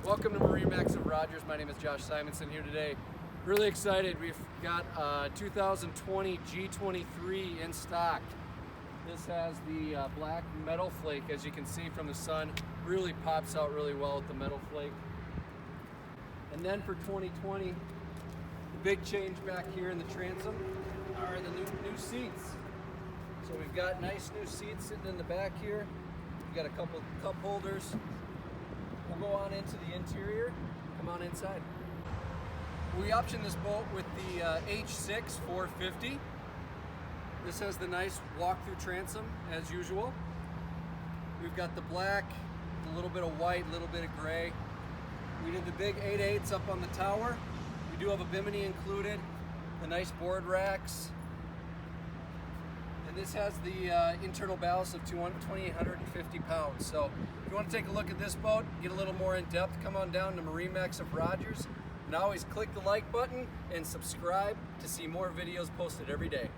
Welcome to MarineMax Rogers. My name is Josh Simonson here today. Really excited. We've got a 2020 G23 in stock. This has the black metal flake, as you can see from the sun. Really pops out really well with the metal flake. And then for 2020, the big change back here in the transom are the new seats. So we've got nice new seats sitting in the back here. We've got a couple cup holders. We'll go on into the interior, come on inside. We optioned this boat with the H6 450. This has the nice walk-through transom as usual. We've got the black, a little bit of white, a little bit of gray. We did the big 8/8s up on the tower. We do have a bimini included, the nice board racks. And this has the internal ballast of 2,850 pounds. So if you want to take a look at this boat, get a little more in depth, come on down to MarineMax of Rogers. And always click the like button and subscribe to see more videos posted every day.